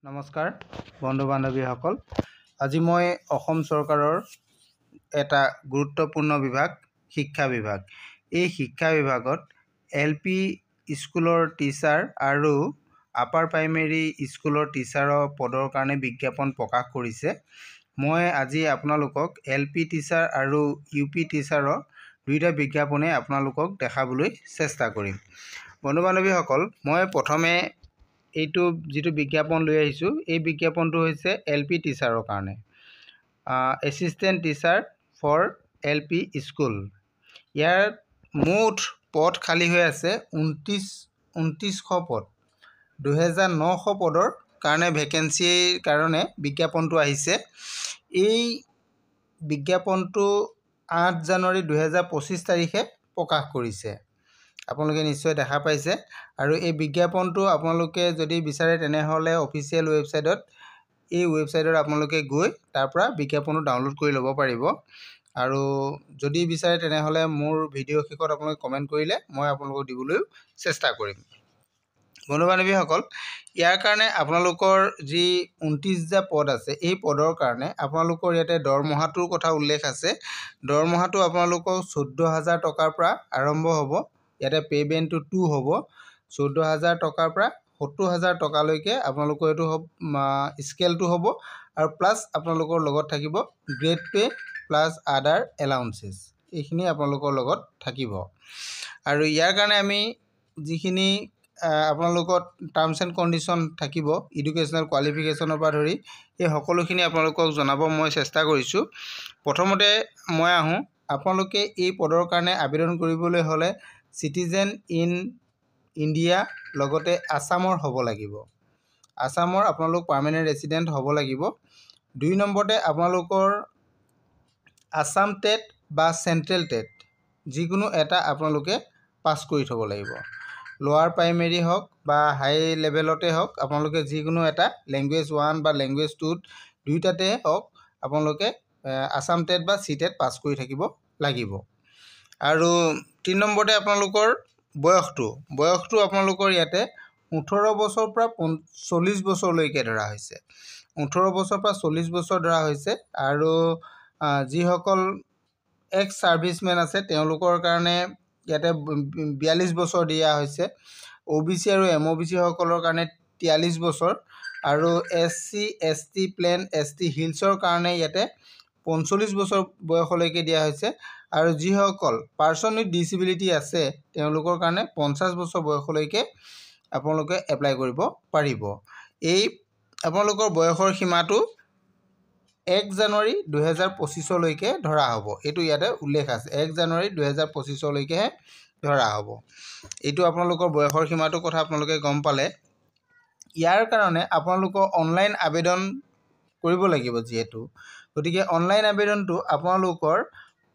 নমস্কাৰ বন্ধু বান্ধৱীসকল আজি মই অসম চৰকাৰৰ এটা গুৰুত্বপূৰ্ণ বিভাগ শিক্ষা বিভাগ এই শিক্ষা বিভাগত এলপি স্কুলৰ টিচাৰ আৰু আপাৰ প্ৰাইমেৰী স্কুলৰ টিচাৰৰ পদৰ কাৰণে বিজ্ঞাপন প্ৰকাশ কৰিছে। মই আজি আপোনালোকক এলপি টিচাৰ আৰু ইউপি টিচাৰৰ দুইটা বিজ্ঞাপনে আপোনালোকক দেখাবলৈ চেষ্টা কৰিম। বন্ধু বান্ধৱীসকল মই প্ৰথমে এইটো যেটো বিজ্ঞাপন লৈ আহিছো এই বিজ্ঞাপনটো হৈছে এলপি টিচাৰৰ কাৰণে assistant teacher for LP school. ইয়াৰ মুঠ পদ খালী হৈ আছে 2900 পদ 2900 পদৰ কাৰণে ভেকেন্সিৰ কাৰণে বিজ্ঞাপনটো আহিছে। এই বিজ্ঞাপনটো 8 জানুৱাৰী 2025 তাৰিখে প্ৰকাশ কৰিছে। আপোনালোকে নিশ্চয় দেখা পাইছে আৰু এই বিজ্ঞাপনটো আপোনালোকে যদি বিচাৰে তেনেহলে অফিচিয়েল ওয়েবসাইটত এই ওয়েবসাইটত আপোনালোকে গৈ তাৰ পৰা বিজ্ঞাপনটো ডাউনলোড কৰি ল'ব পাৰিব আৰু যদি বিচাৰে তেনেহলে মোৰ ভিডিও শেষত আপোনালোকে কমেন্ট কৰিলে মই আপোনালোকক দিবলৈ চেষ্টা কৰিম। বন্ধু বান্ধৱীসকল ইয়াৰ কাৰণে আপোনালোকৰ যি 29টা পদ আছে এই পদৰ কাৰণে আপোনালোকৰ ইয়াতে দৰমহাটোৰ কথা উল্লেখ আছে। দৰমহাটো আপোনালোকৰ 14000 টকাৰ পৰা আৰম্ভ হ'ব। ইয়াতে পে বেনটো 2 হ'ব 14000 টকাৰ পৰা 70000 টকালৈকে আপোনালোকৰ এটো স্কেলটো হ'ব আৰু প্লাস আপোনালোকৰ লগত থাকিব গ্ৰেড পে প্লাস আদাৰ এলাউন্সেস এইখিনি আপোনালোকৰ লগত থাকিব আৰু ইয়াৰ কাৰণে আমি যিখিনি আপোনালোকৰ টাৰ্মছ এণ্ড কণ্ডিশ্যন থাকিব এডুকেশ্যনাল কোৱালিফিকেশ্যনৰ পৰা ধৰি এই সকলোখিনি আপোনালোকক জনাব মই চেষ্টা কৰিছো। প্ৰথমতে মই আহো আপোনালোকে এই পদৰ কাৰণে আবেদন কৰিবলৈ হলে সিটিজেন ইন ইণ্ডিয়া লগতে আসামৰ হ'ব লাগিব। আসামৰ আপোনালোক পাৰ্মানেন্ট ৰেসিডেন্ট হ'ব লাগিব। 2 নম্বৰতে আপোনালোকৰ আসাম টেট বা সেন্ট্ৰেল টেট যিকোনো এটা আপোনালোকে পাস কৰি থব লাগিব। লোৱাৰ প্ৰাইমেৰী হওক বা হাই লেভেলতে হওক আপোনালোকে যিকোনো এটা ল্যাঙ্গুৱেজ 1 বা ল্যাঙ্গুৱেজ 2 দুইটাতে হওক আপোনালোকে আসাম টেট বা সি টেট পাস কৰি থাকিব লাগিব। আৰু 3 নম্বৰতে আপোনালোকৰ বয়সটো আপোনালোকৰ ইয়াতে 18 বছৰৰ পৰা 40 বছৰলৈকে ধৰা হৈছে। 18 বছৰৰ পৰা 40 বছৰ ধৰা হৈছে আৰু যিসকল এক্স সাৰ্ভিসমেন আছে তেওঁলোকৰ কাৰণে ইয়াতে 42 বছৰ দিয়া হৈছে। ওবিসি আৰু এমওবিসি সকলৰ কাৰণে 43 বছৰ আৰু এসসি এসটি প্লেন এসটি হিলছৰ কাৰণে ইয়াতে 45 বছৰ বয়সলৈকে দিয়া হৈছে আৰু যিসকল পাৰ্সন উইথ ডিসেবিলিটি আছে তেওঁলোকৰ কাৰণে 50 বছৰ বয়সলৈকে আপোনালোকে এপ্লাই কৰিব পাৰিব। এই আপোনালোকৰ বয়সৰ সীমাটো 1 জানুৱাৰী 2025 লৈকে ধৰা হ'ব। এটো ইয়াতে উল্লেখ আছে 1 জানুৱাৰী 2025 লৈকে ধৰা হ'ব। এটো আপোনালোকৰ বয়সৰ সীমাটো কথা আপোনালোকে গম পালে। ইয়াৰ কাৰণে আপোনালোকৰ অনলাইন আবেদন কৰিব লাগিব যেহেতু গতিকে অনলাইন আবেদনটো আপোনালোকৰ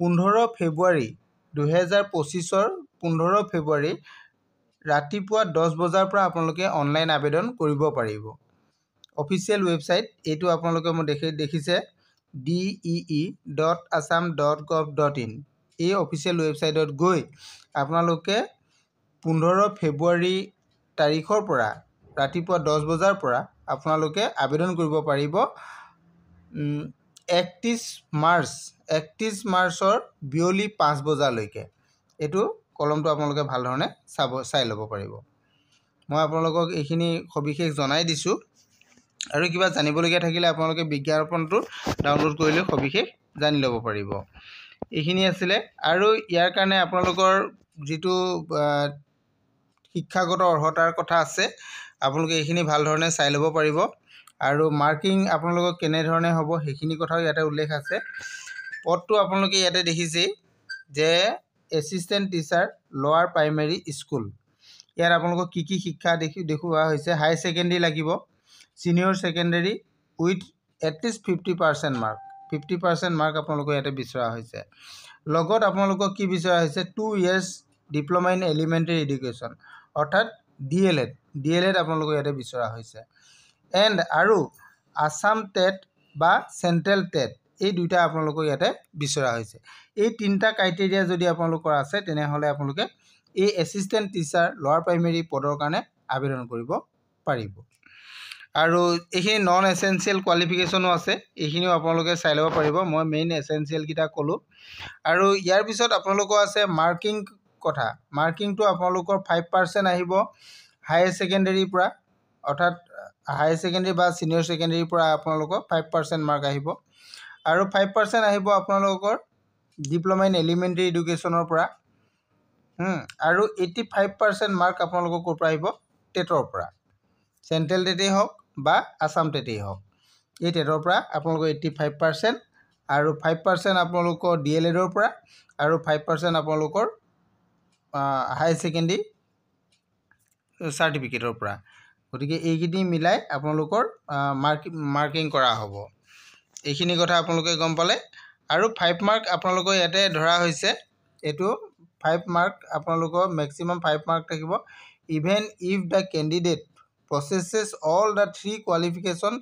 15 ফেব্ৰুৱাৰী 2025 15 ফেব্ৰুৱাৰী ৰাতিপুৱা 10 বজাৰ পৰা আপোনালোকে অনলাইন আবেদন কৰিব পাৰিব। অফিচিয়েল ওয়েবসাইট এইটো আপোনালোকে মই দেখিছে dee.assam.gov.in এই অফিচিয়েল ওয়েবসাইটত গৈ আপোনালোকে 15 ফেব্ৰুৱাৰী তাৰিখৰ পৰা ৰাতিপুৱা 10 বজাৰ পৰা আপোনালোকে আবেদন কৰিব পাৰিব 31 মাৰ্চৰ বিয়লি 5 বজালৈকে। এটো কলমটো আপোনালোকে ভাল ধৰণে চাই ল'ব পাৰিব। মই আপোনালোকক এইখিনি সবিশেষ জনাই দিছো আৰু কিবা জানিবলগীয়া থাকিলে আপোনালোকে বিজ্ঞাপনটো ডাউনলোড কৰিলে সবিশেষ জানি ল'ব পাৰিব। এইখিনি আছিল আৰু ইয়াৰ কাৰণে আপোনালোকৰ যেটো শিক্ষাগত অৰ্হতাৰ কথা আছে আপোনালোকে এইখিনি ভাল ধৰণে চাই ল'ব পাৰিব আৰু মাৰ্কিং আপোনালোকক কেনে ধৰণে হ'ব সেইখিনি কথাও ইয়াতে উল্লেখ আছে। পদটো আপোনালোকে ইয়াতে দেখিছে যে এসিস্টেন্ট টিচাৰ লোৱাৰ প্ৰাইমেৰী স্কুল। ইয়াৰ আপোনালোকক কি শিক্ষা দেখুৱা হৈছে হাই সেকেন্ডাৰী লাগিব senior secondary with at least 50% mark 50% mark আপোনালোকক ইয়াতে বিচৰা হৈছে। লগত আপোনালোকক কি বিচৰা হৈছে 2 years diploma in elementary education অৰ্থাৎ ডিএলএড আপোনালোকক ইয়াতে বিচৰা হৈছে এন্ড আৰু আসাম টেট বা সেন্ট্ৰেল টেট এই দুইটা আপোনালোকক ইয়াতে বিচৰা হৈছে। এই তিনটা ক্ৰাইটেৰিয়া যদি আপোনালোকৰ আছে তেনেহলে আপোনালোকে এই এসিস্টেন্ট টিচাৰ লোৱাৰ প্ৰাইমেৰী পদৰ কাৰণে আবেদন কৰিব পাৰিব। আৰু এইখিনি নন এসেনশিয়েল কোৱালিফিকেশ্যনো আছে, এইখিনিও আপোনালোকে চাই ল'ব পাৰিব। মই মেইন এসেনশিয়েলকেইটা ক'লোঁ। আৰু ইয়াৰ পিছত আপোনালোকৰ আছে মাৰ্কিং কথা। মাৰ্কিংটো আপোনালোকৰ 5% আহিব হায়াৰ ছেকেণ্ডেৰীৰ পৰা, অৰ্থাৎ হায়াৰ ছেকেণ্ডেৰী বা ছিনিয়ৰ ছেকেণ্ডেৰীৰ পৰা আপোনালোকৰ 5% মাৰ্ক আহিব। আৰু 5% আহিব আপোনালোকৰ ডিপ্ল'মা ইন এলিমেণ্টাৰী এডুকেশ্যনৰ পৰা। আৰু 85% মাৰ্ক আপোনালোকৰ ক'ৰ পৰা আহিব? টেটৰ পৰা, চেণ্ট্ৰেল টেটেই হওক বা আছাম টেটেই হওক, এই টেটৰ পৰা আপোনালোকৰ 85%, আৰু 5% আপোনালোকৰ DLEDৰ পৰা, আৰু 5% আপোনালোকৰ হায়াৰ ছেকেণ্ডেৰী চাৰ্টিফিকেটৰ পৰা। গতিকে এইখিনি মিলাই আপোনালোকৰ মাৰ্কিং কৰা হ'ব। এইখিনি কথা আপোনালোকে গম পালে। আৰু 5 মাৰ্ক আপোনালোকৰ ইয়াতে ধৰা হৈছে, এইটো 5 মাৰ্ক আপোনালোকৰ মেক্সিমাম 5 মাৰ্ক থাকিব। Even if the candidate possesses all the 3 qualification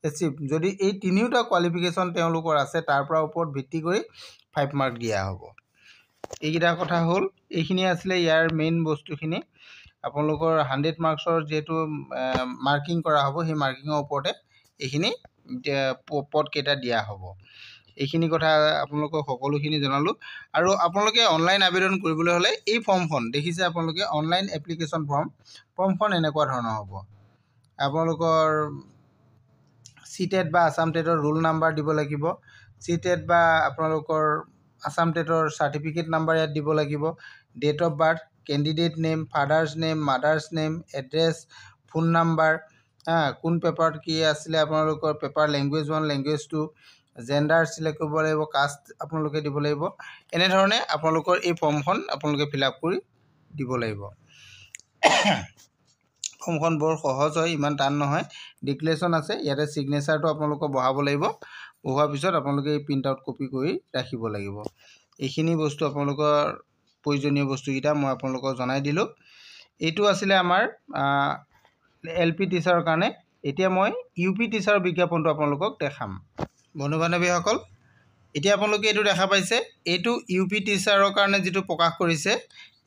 achieve, যদি এই তিনিওটা কোৱালিফিকেশ্যন তেওঁলোকৰ আছে, তাৰ পৰা ওপৰত ভিত্তি কৰি 5 মাৰ্ক দিয়া হ'ব। এইকেইটা কথা হ'ল, এইখিনি আছিলে ইয়াৰ মেইন বস্তুখিনি। আপোনালোকৰ 100 মাৰ্কছৰ যিহেতু মাৰ্কিং কৰা হ'ব, সেই মাৰ্কিঙৰ ওপৰতে এইখিনি পদকেইটা দিয়া হ'ব। এইখিনি কথা আপোনালোকক সকলোখিনি জনালোঁ। আৰু আপোনালোকে অনলাইন আবেদন কৰিবলৈ হ'লে এই ফৰ্মখন দেখিছে আপোনালোকে, অনলাইন এপ্লিকেশ্যন ফৰ্মখন এনেকুৱা ধৰণৰ হ'ব। আপোনালোকৰ CTET বা আছাম টেটৰ ৰোল নাম্বাৰ দিব লাগিব, CTET বা আপোনালোকৰ আছাম টেটৰ চাৰ্টিফিকেট নাম্বাৰ ইয়াত দিব লাগিব, date of birth, candidate name, father's name, mother's name, address, phone number, কোন পেপাৰত কি আছিলে আপোনালোকৰ paper, language 1, language 2, gender select কৰিব লাগিব, কাষ্ট আপোনালোকে দিব লাগিব। এনেধৰণে আপোনালোকৰ এই ফৰ্মখন আপোনালোকে ফিল আপ কৰি দিব লাগিব। ফৰ্মখন বৰ সহজ হয়, ইমান টান নহয়। ডিক্লেৰেশ্যন আছে, ইয়াতে ছিগনেচাৰটো আপোনালোকৰ বহাব লাগিব। বহোৱাৰ পিছত আপোনালোকে এই প্ৰিণ্ট আউট কপি কৰি ৰাখিব লাগিব। এইখিনি বস্তু আপোনালোকৰ প্ৰয়োজনীয় বস্তুকেইটা মই আপোনালোকক জনাই দিলোঁ। এইটো আছিলে আমাৰ LP টিচাৰৰ কাৰণে। এতিয়া মই UP টিচাৰৰ বিজ্ঞাপনটো আপোনালোকক দেখাম। বন্ধু বান্ধৱীসকল, এতিয়া আপোনালোকে এইটো দেখা পাইছে, এইটো UP টিচাৰৰ কাৰণে যিটো প্ৰকাশ কৰিছে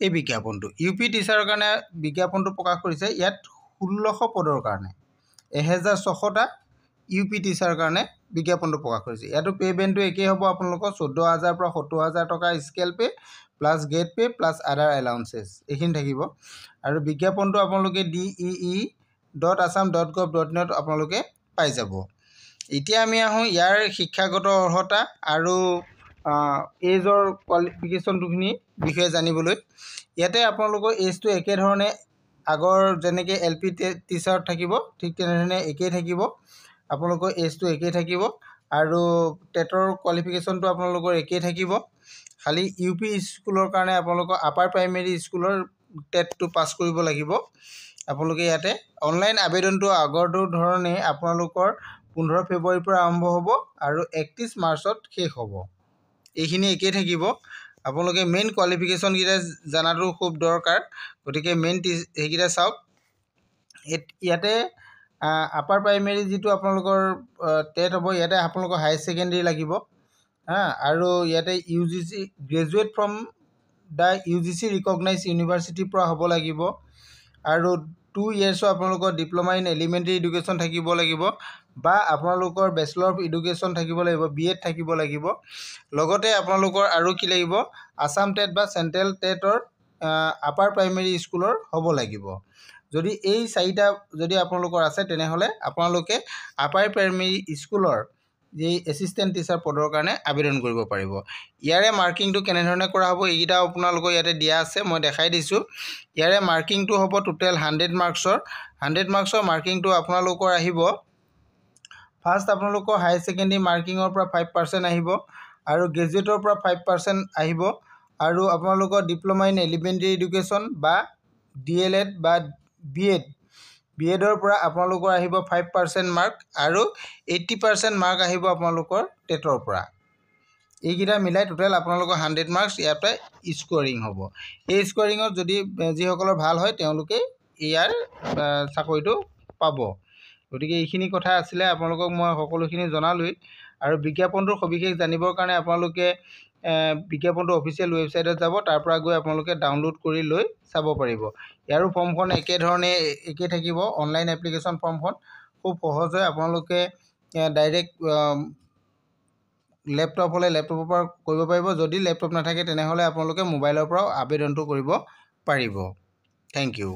এই বিজ্ঞাপনটো। UP টিচাৰৰ কাৰণে বিজ্ঞাপনটো প্ৰকাশ কৰিছে, ইয়াত 1600 পদৰ কাৰণে 1600টা UP টিচাৰৰ কাৰণে বিজ্ঞাপনটো প্ৰকাশ কৰিছে। ইয়াতো পে' বেণ্ডটো একেই হ'ব আপোনালোকৰ 14,000 পৰা 70,000 টকা scale pay' plus grade pay' plus other allowances, এইখিনি থাকিব। আৰু বিজ্ঞাপনটো আপোনালোকে DEE.assam.gov.in আপোনালোকে পাই যাব। এতিয়া আমি আহোঁ ইয়াৰ শিক্ষাগত অৰ্হতা আৰু এজৰ কোৱালিফিকেশ্যনটোখিনি বিষয়ে জানিবলৈ। ইয়াতে আপোনালোকৰ এজটো একেধৰণে আগৰ যেনেকৈ LP টিচাৰত থাকিব, ঠিক তেনেধৰণে একেই থাকিব। আপোনালোকৰ এজটো একেই থাকিব আৰু টেটৰ কোৱালিফিকেশ্যনটো আপোনালোকৰ একেই থাকিব। খালি UP স্কুলৰ কাৰণে আপোনালোকৰ আপাৰ প্ৰাইমেৰী স্কুলৰ টেটটো পাছ কৰিব লাগিব। আপোনালোকে ইয়াতে অনলাইন আবেদনটো আগৰটো ধৰণেই আপোনালোকৰ 15 ফেব্ৰুৱাৰীৰ পৰা আৰম্ভ হ'ব আৰু 31 মাৰ্চত শেষ হ'ব। এইখিনি একেই থাকিব। আপোনালোকে মেইন কোৱালিফিকেশ্যনকেইটা জনাটো খুব দৰকাৰ, গতিকে মেইন সেইকেইটা চাওক। ইয়াতে আপাৰ প্ৰাইমেৰী যিটো আপোনালোকৰ টেট হ'ব, ইয়াতে আপোনালোকৰ হায়াৰ ছেকেণ্ডেৰী লাগিব, আৰু ইয়াতে UGC graduate from the UGC recognise ইউনিভাৰ্চিটিৰ পৰা হ'ব লাগিব। আৰু 2 ইয়েৰ্ছৰ আপোনালোকৰ ডিপ্ল'মা ইন এলিমেণ্টাৰী এডুকেশ্যন থাকিব লাগিব, বা আপোনালোকৰ বেচেলৰ অফ এডুকেশ্যন থাকিব লাগিব, BEd থাকিব লাগিব। লগতে আপোনালোকৰ আৰু কি লাগিব? আছাম টেট বা চেণ্ট্ৰেল টেটৰ আপাৰ প্ৰাইমেৰী স্কুলৰ হ'ব লাগিব। যদি এই 4টা যদি আপোনালোকৰ আছে, তেনেহ'লে আপোনালোকে আপাৰ প্ৰাইমেৰী স্কুলৰ যি এছিষ্টেণ্ট টিচাৰ পদৰ কাৰণে আবেদন কৰিব পাৰিব। ইয়াৰে মাৰ্কিংটো কেনেধৰণে কৰা হ'ব, এইকেইটা আপোনালোকৰ ইয়াতে দিয়া আছে, মই দেখাই দিছোঁ। ইয়াৰে মাৰ্কিংটো হ'ব টোটেল 100 মাৰ্কছৰ। 100 মাৰ্কছৰ মাৰ্কিংটো আপোনালোকৰ আহিব, ফাৰ্ষ্ট আপোনালোকৰ হায়াৰ ছেকেণ্ডেৰী মাৰ্কিঙৰ পৰা 5% আহিব, আৰু গ্ৰেজুৱেটৰ পৰা 5% আহিব, আৰু আপোনালোকৰ ডিপ্ল'মা ইন এলিমেণ্টাৰী এডুকেশ্যন বা DLED বা BEdৰ পৰা আপোনালোকৰ আহিব 5% মাৰ্ক, আৰু 80% মাৰ্ক আহিব আপোনালোকৰ টেটৰ পৰা। এইকেইটা মিলাই টোটেল আপোনালোকৰ 100 মাৰ্কছ ইয়াতে স্ক'ৰিং হ'ব। এই স্ক'ৰিঙত যদি যিসকলৰ ভাল হয়, তেওঁলোকে ইয়াৰ চাকৰিটো পাব। গতিকে এইখিনি কথা আছিলে, আপোনালোকক মই সকলোখিনি জনালোৱেই। আৰু বিজ্ঞাপনটোৰ সবিশেষ জানিবৰ কাৰণে আপোনালোকে বিজ্ঞাপনটো অফিচিয়েল ৱেবছাইটত যাব, তাৰ পৰা গৈ আপোনালোকে ডাউনলোড কৰি লৈ চাব পাৰিব। ইয়াৰো ফৰ্মখন একেধৰণে একেই থাকিব, অনলাইন এপ্লিকেশ্যন ফৰ্মখন খুব সহজে আপোনালোকে ডাইৰেক্ট লেপটপ হ'লে লেপটপৰ পৰা কৰিব পাৰিব। যদি লেপটপ নাথাকে তেনেহ'লে আপোনালোকে মোবাইলৰ পৰাও আবেদনটো কৰিব পাৰিব। Thank U.